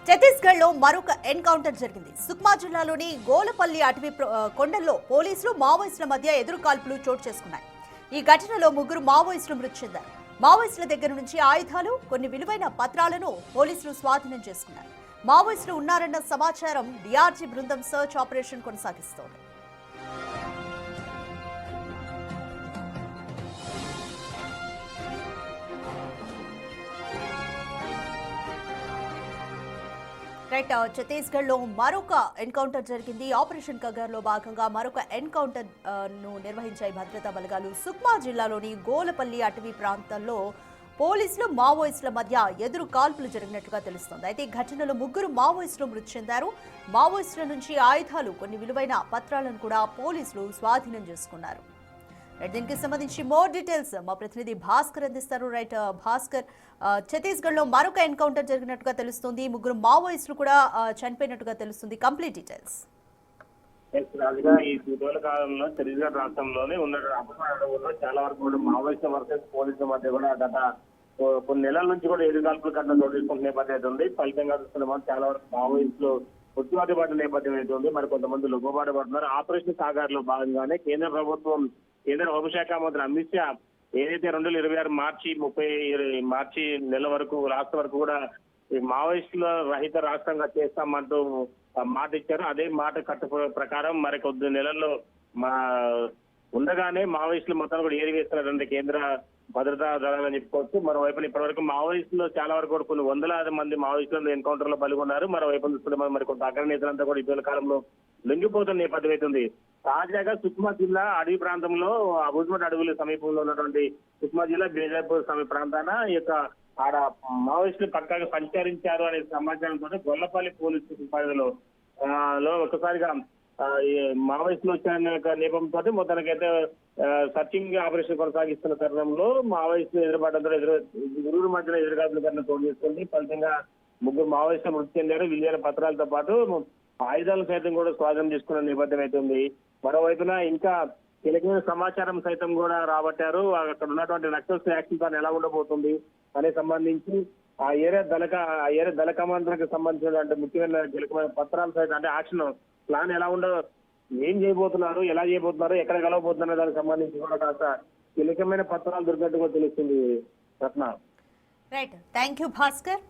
ఛత్తీస్గఢ్ లో మరొక ఎన్కౌంటర్ జరిగింది. సుక్మా జిల్లాలోని గోలపల్లి అటవీ కొండల్లో పోలీసులు మావోయిస్టుల మధ్య ఎదురుకాల్పులు చోటు చేసుకున్నాయి. ఈ ఘటనలో 3 మావోయిస్టులు మృతి చెందారు. మావోయిస్టుల దగ్గర నుంచి ఆయుధాలు, కొన్ని విలువైన పత్రాలను పోలీసులు స్వాధీనం చేసుకున్నారు. మావోయిస్టులు ఉన్నారన్న సమాచారం డిఆర్జీ బృందం సర్చ్ ఆపరేషన్ కొనసాగిస్తోంది. ఛత్తీస్గఢ్ లో మరొక ఎన్కౌంటర్ జరిగింది. ఆపరేషన్ కగార్ లో భాగంగా మరొక ఎన్కౌంటర్ ను నిర్వహించాయి భద్రతా బలగాలు. సుక్మా జిల్లాలోని గోలపల్లి అటవీ ప్రాంతంలో పోలీసులు మావోయిస్టుల మధ్య ఎదురు కాల్పులు జరిగినట్లుగా తెలుస్తోంది. అయితే ఈ ఘటనలో 3 మావోయిస్టులు మృతి చెందారు. మావోయిస్టుల నుంచి ఆయుధాలు, కొన్ని విలువైన పత్రాలను కూడా పోలీసులు స్వాధీనం చేసుకున్నారు. దీనికి సంబంధించి మోర్ డీటెయిల్స్ మా ప్రతినిధి భాస్కర్ అందిస్తారు. భాస్కర్, ఛత్తీస్గఢ్ లో మరొక ఎన్కౌంటర్ జరిగినట్టుగా తెలుస్తుంది. 3 మావోయిస్టులు కూడా చనిపోయినట్టుగా తెలుస్తుంది. Complete details. ఈ ఇటీవల కాలంలో ఛత్తీస్గఢ్ రాష్ట్రంలోనే ఉన్న అడవుల్లో చాలా వరకు కూడా మావోయిస్టుల వర్సెస్ పోలీసుల మధ్య కూడా గత కొన్ని నెలల నుంచి కూడా ఎదురుకాల్పులు కట్టిన చోటుకుంటున్న నేపథ్యం అయితే ఉంది. ఫలితంగా చూస్తున్న చాలా వరకు మావోయిస్టులు మృత్యువాది పడిన నేపథ్యం అయితే ఉంది. మరి కొంతమంది లొంగబాటు పడుతున్నారు. ఆపరేషన్ సాగర్ లో భాగంగానే కేంద్ర ప్రభుత్వం, కేంద్ర హోంశాఖ మంత్రి అమిత్ షా ఏదైతే 2026 మార్చి నెల వరకు రాష్ట్రం వరకు కూడా ఈ మావోయిస్టుల రహిత రాష్ట్రంగా చేస్తామంటూ మాట ఇచ్చారు. అదే మాట కట్టు ప్రకారం మరి కొద్ది నెలల్లో ఉండగానే మావోయిస్టులు మొత్తం కూడా ఏరివేస్తున్నటువంటి కేంద్ర భద్రతా దళాలని చెప్పుకోవచ్చు. మరోవైపు ఇప్పటి వరకు మావోయిస్టులు చాలా వరకు కూడా కొన్ని వందలాది మంది మావోయిస్టులు ఎన్కౌంటర్ లో పాల్గొన్నారు. మరోవైపు చూస్తుంటే మరి కొంత అగ్రనేతలంతా కూడా ఇటీవల కాలంలో లొంగిపోతున్న నేపథ్యం అవుతుంది. తాజాగా సుక్మా జిల్లా అడవి ప్రాంతంలో అబుజ్మట్ అడవుల సమీపంలో ఉన్నటువంటి సుక్మా జిల్లా బేజాపూర్ సమీప ప్రాంతాన ఈ యొక్క ఆడ మావోయిస్టులు పక్కాగా సంచరించారు అనే సమాచారంతో గొల్లపల్లి పోలీసు సిబ్బందిలో ఒక్కసారిగా ఈ మావోయిస్టులు వచ్చిన నేపథ్యంతో మొత్తానికైతే సర్చింగ్ ఆపరేషన్ కొనసాగిస్తున్న తరుణంలో మావోయిస్టులు ఎదురుపడడంతో ఇరువురు మధ్యన ఎదురుగాపులు కన్నా తోడు చేసుకుంది. ఫలితంగా 3 మావోయిస్టులు మృతి చెందారు. విలువైన పత్రాలతో పాటు ఆయుధాలు సైతం కూడా స్వాధీనం చేసుకున్న నేపథ్యం అయితే ఉంది. మరోవైపున ఇంకా కీలకమైన సమాచారం సైతం కూడా రాబట్టారు. అక్కడ ఉన్నటువంటి నక్సల్స్ యాక్షన్ ప్లాన్ ఎలా ఉండబోతుంది అనే సంబంధించి ఆ ఏరియా దళ కమాండర్కి సంబంధించినటువంటి ముఖ్యమైన కీలకమైన పత్రాలు సైతం, అంటే యాక్షన్ ప్లాన్ ఎలా ఏం చేయబోతున్నారు, ఎలా చేయబోతున్నారు, ఎక్కడ కలవబోతున్నారు దానికి సంబంధించి కూడా కాస్త కీలకమైన పత్రాలు దొరికినట్టుగా తెలుస్తుంది. Ratna. Right, thank you Bhaskar.